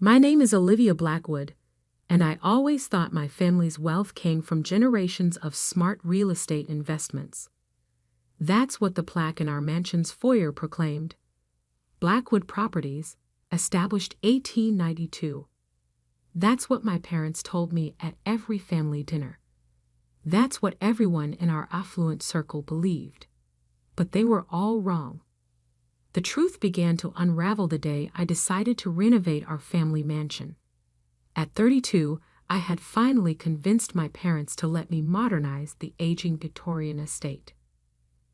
My name is Olivia Blackwood, and I always thought my family's wealth came from generations of smart real estate investments. That's what the plaque in our mansion's foyer proclaimed. Blackwood Properties, established 1892. That's what my parents told me at every family dinner. That's what everyone in our affluent circle believed. But they were all wrong. The truth began to unravel the day I decided to renovate our family mansion. At 32, I had finally convinced my parents to let me modernize the aging Victorian estate.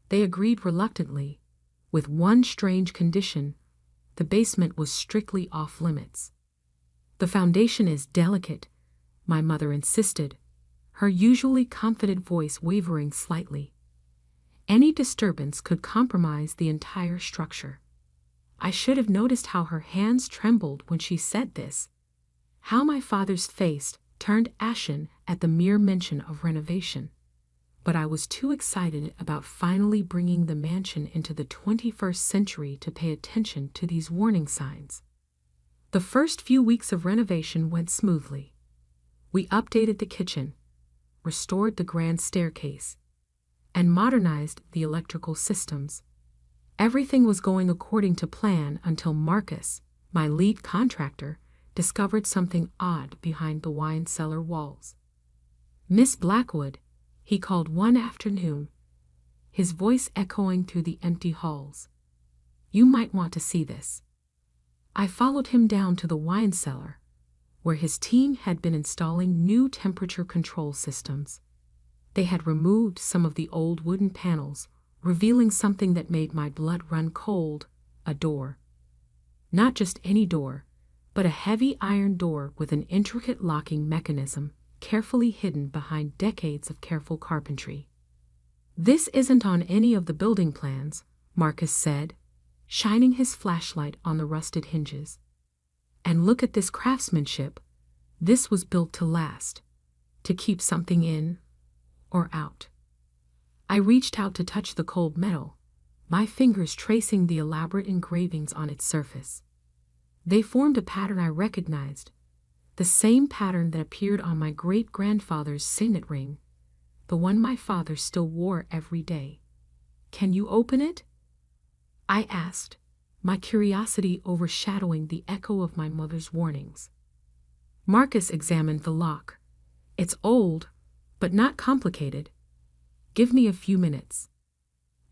They agreed reluctantly, with one strange condition: the basement was strictly off-limits. The foundation is delicate, my mother insisted, her usually confident voice wavering slightly. Any disturbance could compromise the entire structure. I should have noticed how her hands trembled when she said this, how my father's face turned ashen at the mere mention of renovation. But I was too excited about finally bringing the mansion into the 21st century to pay attention to these warning signs. The first few weeks of renovation went smoothly. We updated the kitchen, restored the grand staircase, and modernized the electrical systems. Everything was going according to plan until Marcus, my lead contractor, discovered something odd behind the wine cellar walls. "Miss Blackwood," he called one afternoon, his voice echoing through the empty halls. "You might want to see this." I followed him down to the wine cellar, where his team had been installing new temperature control systems. They had removed some of the old wooden panels, revealing something that made my blood run cold: a door. Not just any door, but a heavy iron door with an intricate locking mechanism, carefully hidden behind decades of careful carpentry. "This isn't on any of the building plans," Marcus said, shining his flashlight on the rusted hinges. "And look at this craftsmanship. This was built to last, to keep something in or out." I reached out to touch the cold metal, my fingers tracing the elaborate engravings on its surface. They formed a pattern I recognized, the same pattern that appeared on my great-grandfather's signet ring, the one my father still wore every day. "Can you open it?" I asked, my curiosity overshadowing the echo of my mother's warnings. Marcus examined the lock. "It's old, but not complicated. Give me a few minutes."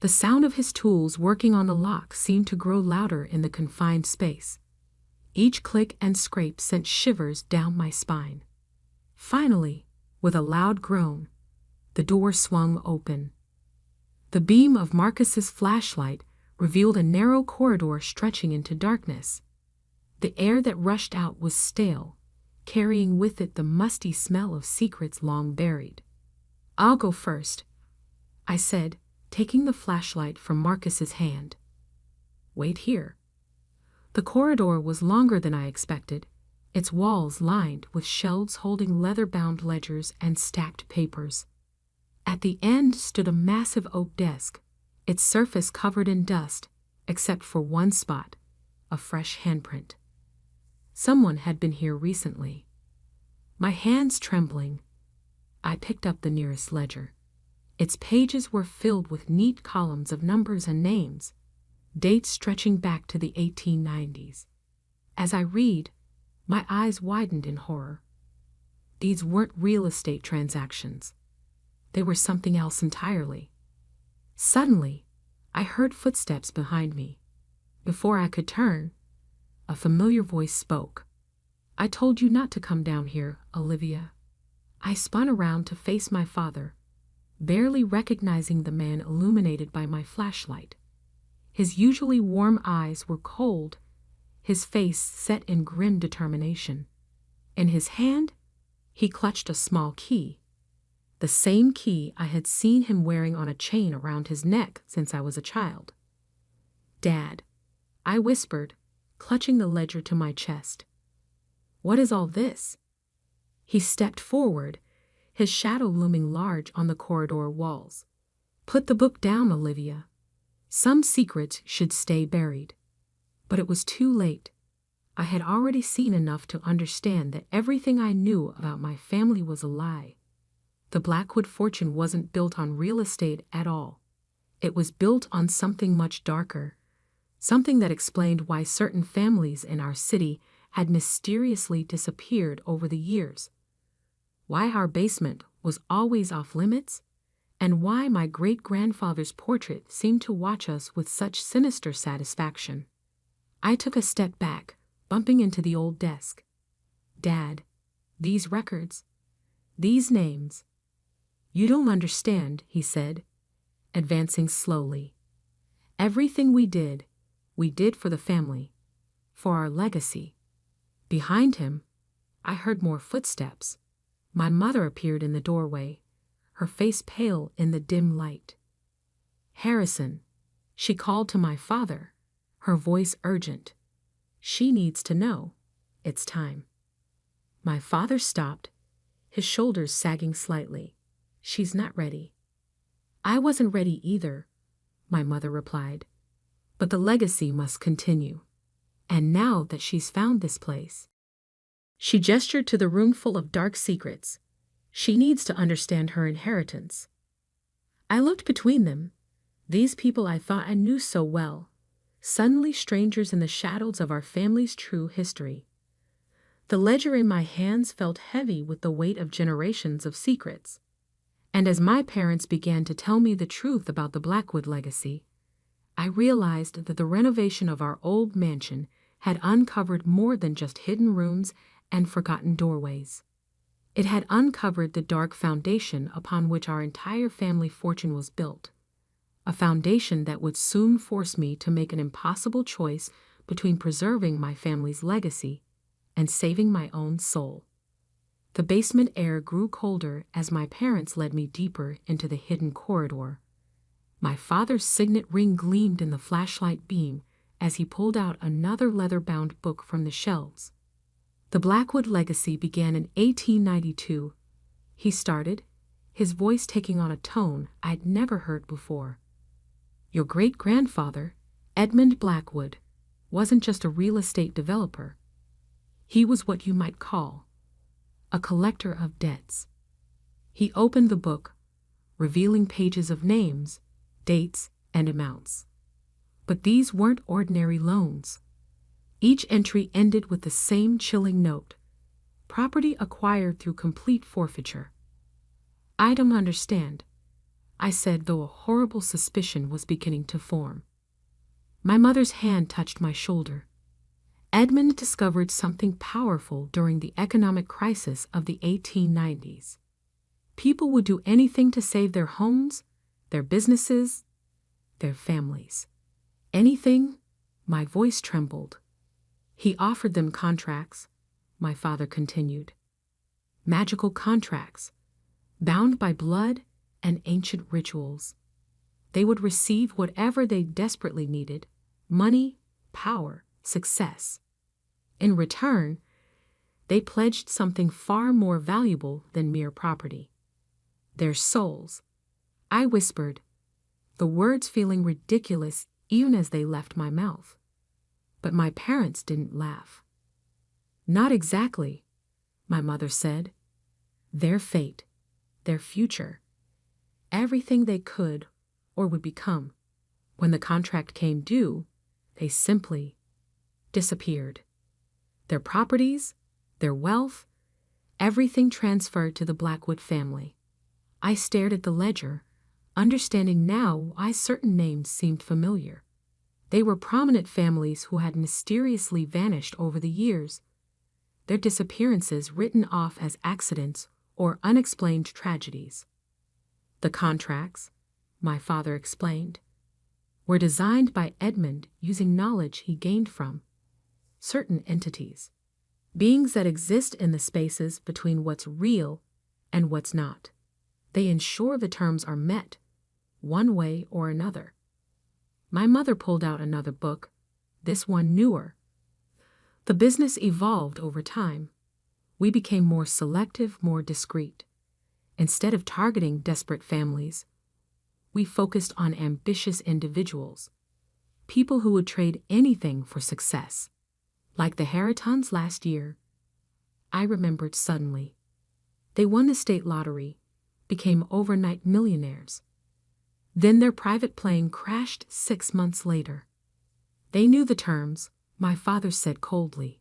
The sound of his tools working on the lock seemed to grow louder in the confined space. Each click and scrape sent shivers down my spine. Finally, with a loud groan, the door swung open. The beam of Marcus's flashlight revealed a narrow corridor stretching into darkness. The air that rushed out was stale, carrying with it the musty smell of secrets long buried. "I'll go first," I said, taking the flashlight from Marcus's hand. "Wait here." The corridor was longer than I expected, its walls lined with shelves holding leather-bound ledgers and stacked papers. At the end stood a massive oak desk, its surface covered in dust, except for one spot, a fresh handprint. Someone had been here recently. My hands trembling, I picked up the nearest ledger. Its pages were filled with neat columns of numbers and names, dates stretching back to the 1890s. As I read, my eyes widened in horror. These weren't real estate transactions. They were something else entirely. Suddenly, I heard footsteps behind me. Before I could turn, a familiar voice spoke. "I told you not to come down here, Olivia." I spun around to face my father, barely recognizing the man illuminated by my flashlight. His usually warm eyes were cold, his face set in grim determination. In his hand, he clutched a small key, the same key I had seen him wearing on a chain around his neck since I was a child. "Dad," I whispered, clutching the ledger to my chest. "What is all this?" He stepped forward, his shadow looming large on the corridor walls. "Put the book down, Olivia. Some secrets should stay buried." But it was too late. I had already seen enough to understand that everything I knew about my family was a lie. The Blackwood fortune wasn't built on real estate at all. It was built on something much darker, something that explained why certain families in our city had mysteriously disappeared over the years, why our basement was always off limits, and why my great-grandfather's portrait seemed to watch us with such sinister satisfaction. I took a step back, bumping into the old desk. "Dad, these records, these names." "You don't understand," he said, advancing slowly. "Everything we did for the family, for our legacy." Behind him, I heard more footsteps. My mother appeared in the doorway, her face pale in the dim light. "Harrison," she called to my father, her voice urgent. "She needs to know. It's time." My father stopped, his shoulders sagging slightly. "She's not ready." "I wasn't ready either," my mother replied. "But the legacy must continue. And now that she's found this place," she gestured to the room full of dark secrets, "she needs to understand her inheritance." I looked between them, these people I thought I knew so well, suddenly strangers in the shadows of our family's true history. The ledger in my hands felt heavy with the weight of generations of secrets. And as my parents began to tell me the truth about the Blackwood legacy, I realized that the renovation of our old mansion had uncovered more than just hidden rooms and forgotten doorways. It had uncovered the dark foundation upon which our entire family fortune was built, a foundation that would soon force me to make an impossible choice between preserving my family's legacy and saving my own soul. The basement air grew colder as my parents led me deeper into the hidden corridor. My father's signet ring gleamed in the flashlight beam as he pulled out another leather-bound book from the shelves. "The Blackwood legacy began in 1892, he started, his voice taking on a tone I'd never heard before. "Your great-grandfather, Edmund Blackwood, wasn't just a real estate developer. He was what you might call a collector of debts." He opened the book, revealing pages of names, dates, and amounts. But these weren't ordinary loans. Each entry ended with the same chilling note: property acquired through complete forfeiture. "I don't understand," I said, though a horrible suspicion was beginning to form. My mother's hand touched my shoulder. "Edmund discovered something powerful during the economic crisis of the 1890s. People would do anything to save their homes, their businesses, their families. Anything." My voice trembled. "He offered them contracts," my father continued. "Magical contracts, bound by blood and ancient rituals. They would receive whatever they desperately needed: money, power, success. In return, they pledged something far more valuable than mere property: their souls." I whispered, the words feeling ridiculous even as they left my mouth. But my parents didn't laugh. "Not exactly," my mother said. "Their fate, their future, everything they could or would become. When the contract came due, they simply disappeared. Their properties, their wealth, everything transferred to the Blackwood family." I stared at the ledger, understanding now why certain names seemed familiar. They were prominent families who had mysteriously vanished over the years, their disappearances written off as accidents or unexplained tragedies. "The contracts," my father explained, "were designed by Edmund using knowledge he gained from certain entities, beings that exist in the spaces between what's real and what's not. They ensure the terms are met, one way or another." My mother pulled out another book, this one newer. "The business evolved over time. We became more selective, more discreet. Instead of targeting desperate families, we focused on ambitious individuals, people who would trade anything for success. Like the Harritons last year. I remembered suddenly. They won the state lottery, became overnight millionaires. Then their private plane crashed 6 months later. They knew the terms, my father said coldly.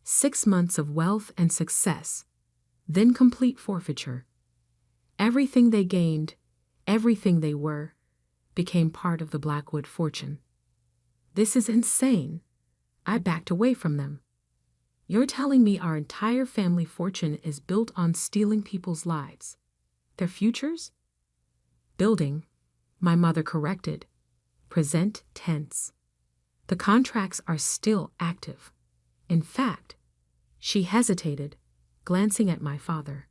6 months of wealth and success, then complete forfeiture. Everything they gained, everything they were, became part of the Blackwood fortune. This is insane. I backed away from them. You're telling me our entire family fortune is built on stealing people's lives? Their futures? Building, my mother corrected. Present tense. The contracts are still active. In fact, she hesitated, glancing at my father.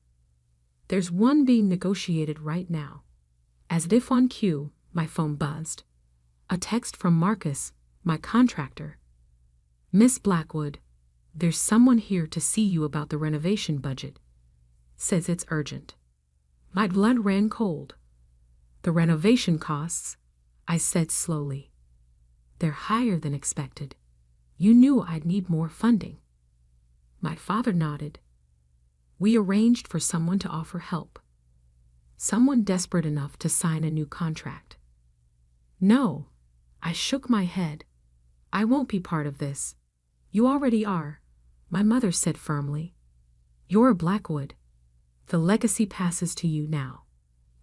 There's one being negotiated right now. As if on cue, my phone buzzed. A text from Marcus, my contractor. Miss Blackwood, there's someone here to see you about the renovation budget. Says it's urgent. My blood ran cold. The renovation costs, I said slowly. They're higher than expected. You knew I'd need more funding. My father nodded. We arranged for someone to offer help. Someone desperate enough to sign a new contract. No, I shook my head. I won't be part of this. You already are, my mother said firmly. You're Blackwood. The legacy passes to you now.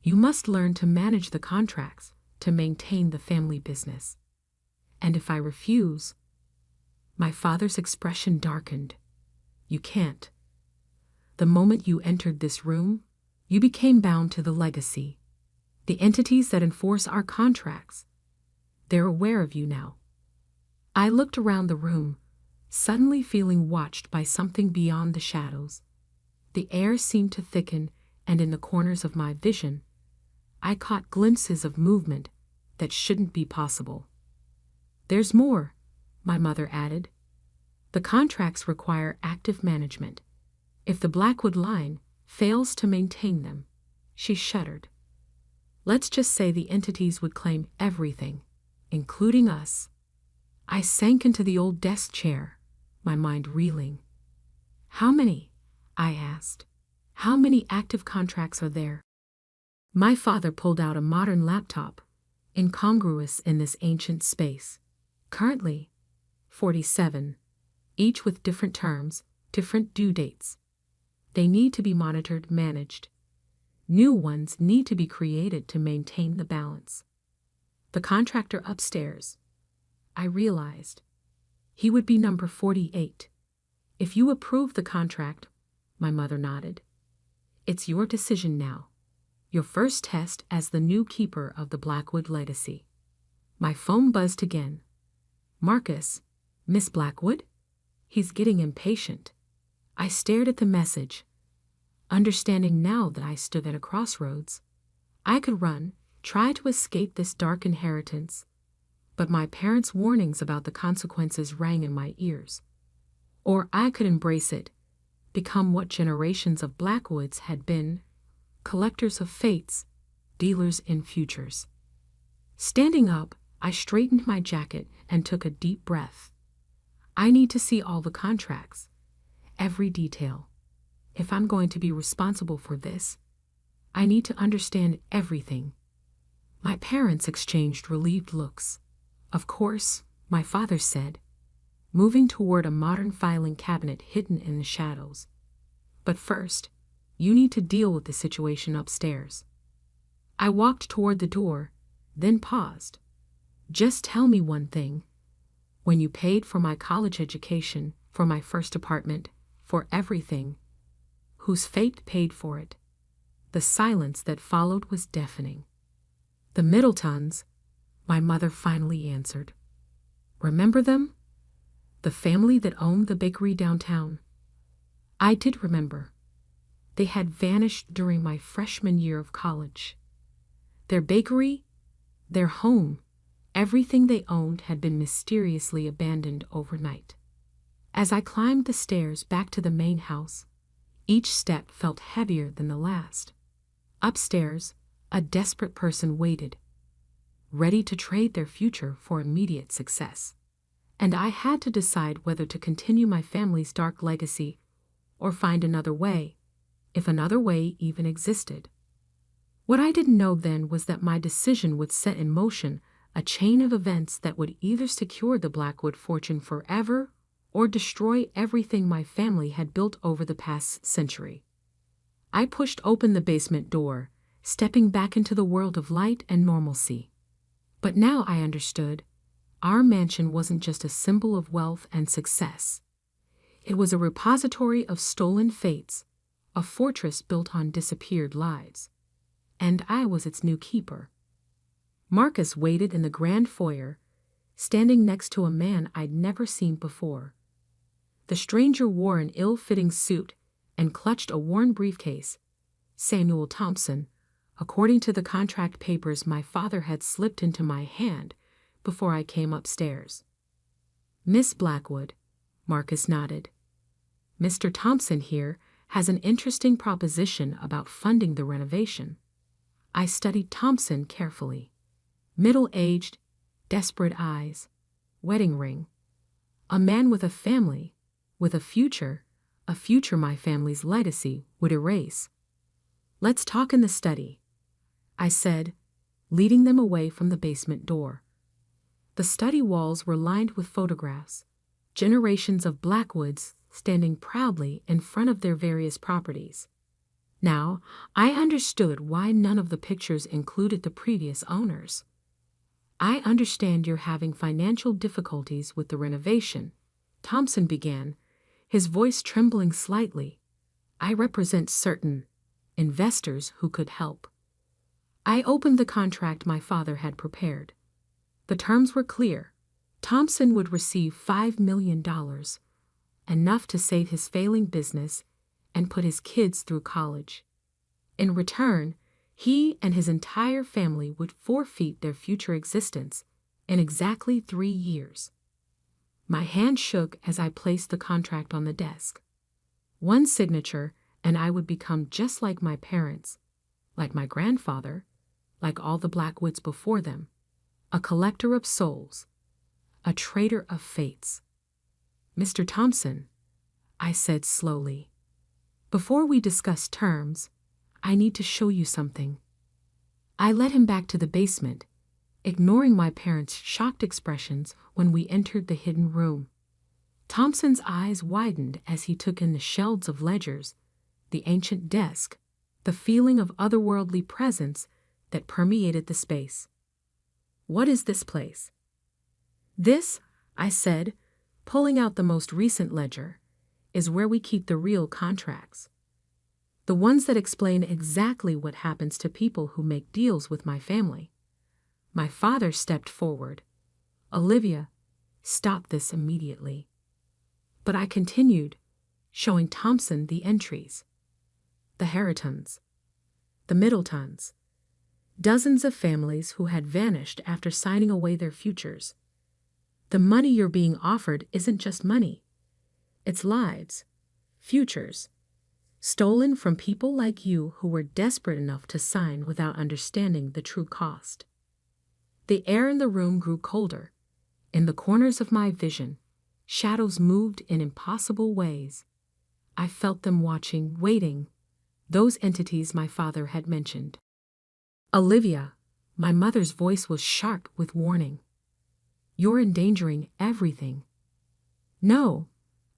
You must learn to manage the contracts, to maintain the family business. And if I refuse, my father's expression darkened. You can't. The moment you entered this room, you became bound to the legacy. The entities that enforce our contracts. They're aware of you now. I looked around the room, suddenly feeling watched by something beyond the shadows. The air seemed to thicken, and in the corners of my vision, I caught glimpses of movement that shouldn't be possible. There's more, my mother added. The contracts require active management. If the Blackwood line fails to maintain them, she shuddered. Let's just say the entities would claim everything, including us. I sank into the old desk chair, my mind reeling. How many? I asked. How many active contracts are there? My father pulled out a modern laptop, incongruous in this ancient space. Currently, 47, each with different terms, different due dates. They need to be monitored, managed. New ones need to be created to maintain the balance. The contractor upstairs, I realized. He would be number 48. If you approve the contract, my mother nodded. It's your decision now. Your first test as the new keeper of the Blackwood legacy. My phone buzzed again. Marcus, Miss Blackwood? He's getting impatient. I stared at the message, understanding now that I stood at a crossroads. I could run, try to escape this dark inheritance, but my parents' warnings about the consequences rang in my ears. Or I could embrace it, become what generations of Blackwoods had been, collectors of fates, dealers in futures. Standing up, I straightened my jacket and took a deep breath. I need to see all the contracts, every detail. If I'm going to be responsible for this, I need to understand everything. My parents exchanged relieved looks. Of course, my father said, moving toward a modern filing cabinet hidden in the shadows. But first, you need to deal with the situation upstairs. I walked toward the door, then paused. Just tell me one thing. When you paid for my college education, for my first apartment, for everything, whose fate paid for it? The silence that followed was deafening. The Middletons, my mother finally answered. Remember them? The family that owned the bakery downtown. I did remember. They had vanished during my freshman year of college. Their bakery, their home, everything they owned had been mysteriously abandoned overnight. As I climbed the stairs back to the main house, each step felt heavier than the last. Upstairs, a desperate person waited, ready to trade their future for immediate success. and I had to decide whether to continue my family's dark legacy or find another way, if another way even existed. What I didn't know then was that my decision would set in motion a chain of events that would either secure the Blackwood fortune forever or destroy everything my family had built over the past century. I pushed open the basement door, stepping back into the world of light and normalcy. But now I understood. Our mansion wasn't just a symbol of wealth and success. It was a repository of stolen fates, a fortress built on disappeared lives. And I was its new keeper. Marcus waited in the grand foyer, standing next to a man I'd never seen before. The stranger wore an ill-fitting suit and clutched a worn briefcase. Samuel Thompson, according to the contract papers my father had slipped into my hand before I came upstairs. Miss Blackwood, Marcus nodded. Mr. Thompson here has an interesting proposition about funding the renovation. I studied Thompson carefully. Middle-aged, desperate eyes, wedding ring. A man with a family, with a future my family's legacy would erase. Let's talk in the study, I said, leading them away from the basement door. The study walls were lined with photographs, generations of Blackwoods standing proudly in front of their various properties. Now, I understood why none of the pictures included the previous owners. I understand you're having financial difficulties with the renovation, Thompson began, his voice trembling slightly. I represent certain investors who could help. I opened the contract my father had prepared. The terms were clear. Thompson would receive $5 million, enough to save his failing business and put his kids through college. In return, he and his entire family would forfeit their future existence in exactly 3 years. My hand shook as I placed the contract on the desk. One signature, and I would become just like my parents, like my grandfather, like all the Blackwoods before them, a collector of souls, a trader of fates. Mr. Thompson, I said slowly, before we discuss terms, I need to show you something. I led him back to the basement, ignoring my parents' shocked expressions when we entered the hidden room. Thompson's eyes widened as he took in the shelves of ledgers, the ancient desk, the feeling of otherworldly presence that permeated the space. What is this place? This, I said, pulling out the most recent ledger, is where we keep the real contracts. The ones that explain exactly what happens to people who make deals with my family. My father stepped forward. Olivia, stop this immediately. But I continued, showing Thompson the entries. The Harringtons, the Middletons, dozens of families who had vanished after signing away their futures. The money you're being offered isn't just money. It's lives, futures, stolen from people like you who were desperate enough to sign without understanding the true cost. The air in the room grew colder. In the corners of my vision, shadows moved in impossible ways. I felt them watching, waiting, those entities my father had mentioned. Olivia, my mother's voice was sharp with warning. You're endangering everything. No,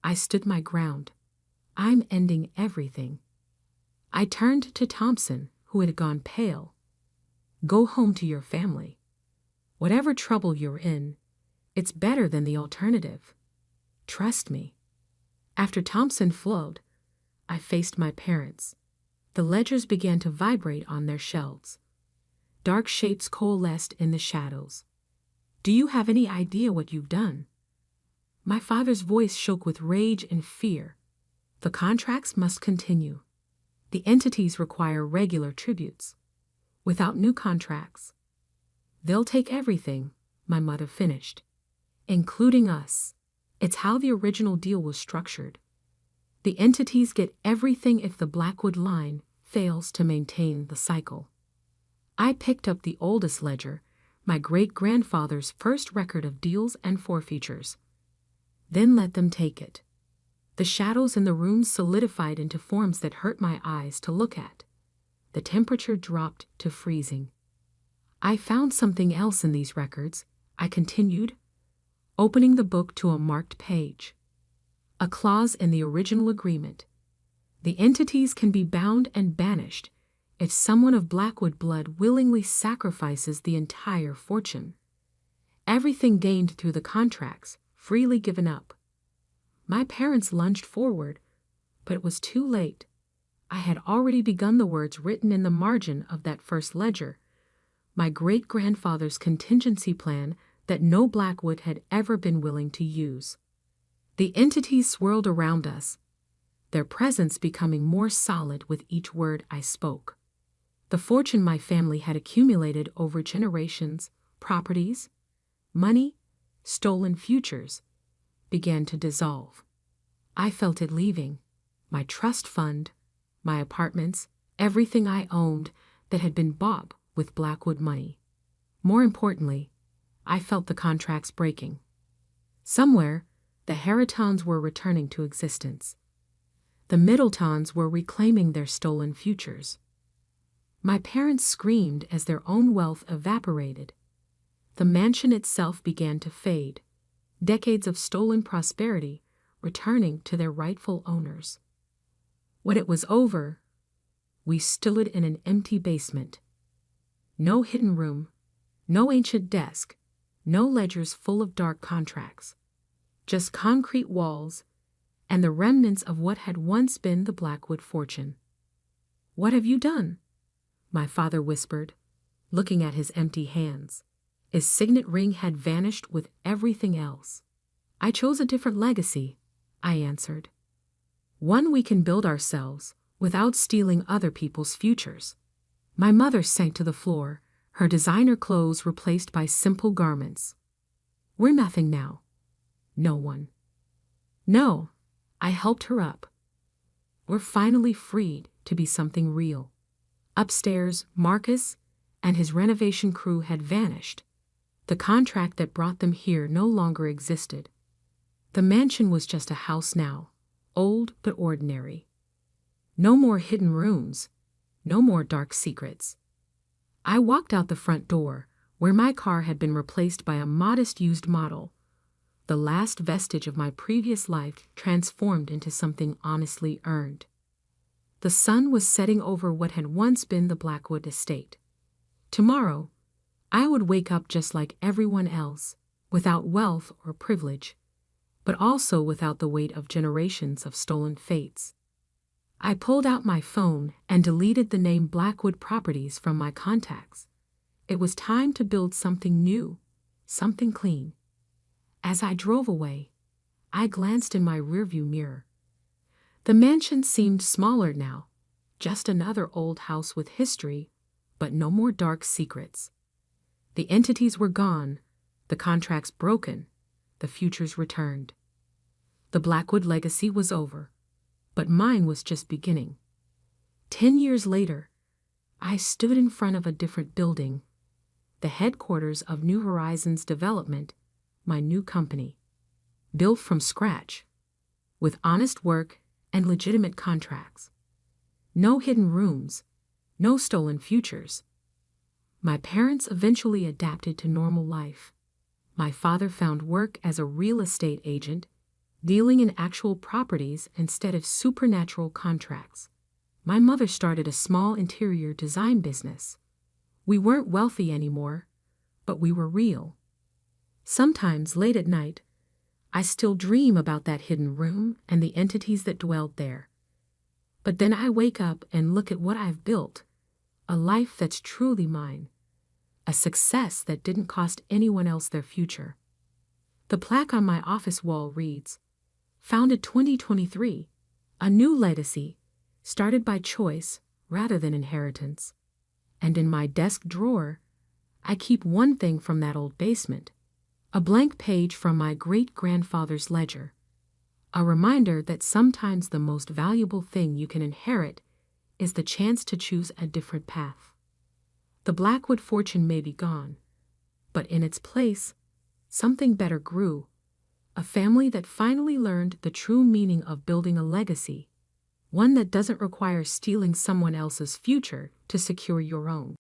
I stood my ground. I'm ending everything. I turned to Thompson, who had gone pale. Go home to your family. Whatever trouble you're in, it's better than the alternative. Trust me. After Thompson flowed, I faced my parents. The ledgers began to vibrate on their shelves. Dark shapes coalesced in the shadows. Do you have any idea what you've done? My father's voice shook with rage and fear. The contracts must continue. The entities require regular tributes. Without new contracts, they'll take everything, my mother finished, including us. It's how the original deal was structured. The entities get everything if the Blackwood line fails to maintain the cycle. I picked up the oldest ledger, my great-grandfather's first record of deals and forfeitures. Then let them take it. The shadows in the room solidified into forms that hurt my eyes to look at. The temperature dropped to freezing. I found something else in these records, I continued, opening the book to a marked page. A clause in the original agreement. The entities can be bound and banished if someone of Blackwood blood willingly sacrifices the entire fortune. Everything gained through the contracts, freely given up. My parents lunged forward, but it was too late. I had already begun the words written in the margin of that first ledger, my great-grandfather's contingency plan that no Blackwood had ever been willing to use. The entities swirled around us, their presence becoming more solid with each word I spoke. The fortune my family had accumulated over generations, properties, money, stolen futures, began to dissolve. I felt it leaving. My trust fund, my apartments, everything I owned that had been bought with Blackwood money. More importantly, I felt the contracts breaking. Somewhere, the Harringtons were returning to existence. The Middletons were reclaiming their stolen futures. My parents screamed as their own wealth evaporated. The mansion itself began to fade, decades of stolen prosperity returning to their rightful owners. When it was over, we stood in an empty basement. No hidden room, no ancient desk, no ledgers full of dark contracts. Just concrete walls and the remnants of what had once been the Blackwood fortune. "What have you done?" my father whispered, looking at his empty hands. His signet ring had vanished with everything else. "I chose a different legacy," I answered. "One we can build ourselves without stealing other people's futures." My mother sank to the floor, her designer clothes replaced by simple garments. "We're nothing now." "No one." "No," I helped her up. "We're finally freed to be something real." Upstairs, Marcus and his renovation crew had vanished. The contract that brought them here no longer existed. The mansion was just a house now, old but ordinary. No more hidden rooms, no more dark secrets. I walked out the front door, where my car had been replaced by a modest used model, the last vestige of my previous life transformed into something honestly earned. The sun was setting over what had once been the Blackwood estate. Tomorrow, I would wake up just like everyone else, without wealth or privilege, but also without the weight of generations of stolen fates. I pulled out my phone and deleted the name Blackwood Properties from my contacts. It was time to build something new, something clean. As I drove away, I glanced in my rearview mirror. The mansion seemed smaller now, just another old house with history, but no more dark secrets. The entities were gone, the contracts broken, the futures returned. The Blackwood legacy was over, but mine was just beginning. 10 years later, I stood in front of a different building, the headquarters of New Horizons Development, my new company, built from scratch, with honest work and legitimate contracts. No hidden rooms, no stolen futures. My parents eventually adapted to normal life. My father found work as a real estate agent, dealing in actual properties instead of supernatural contracts. My mother started a small interior design business. We weren't wealthy anymore, but we were real. Sometimes late at night, I still dream about that hidden room and the entities that dwelled there. But then I wake up and look at what I've built, a life that's truly mine, a success that didn't cost anyone else their future. The plaque on my office wall reads, "Founded 2023, a new legacy, started by choice rather than inheritance." And in my desk drawer, I keep one thing from that old basement, a blank page from my great-grandfather's ledger, a reminder that sometimes the most valuable thing you can inherit is the chance to choose a different path. The Blackwood fortune may be gone, but in its place, something better grew, A family that finally learned the true meaning of building a legacy, one that doesn't require stealing someone else's future to secure your own.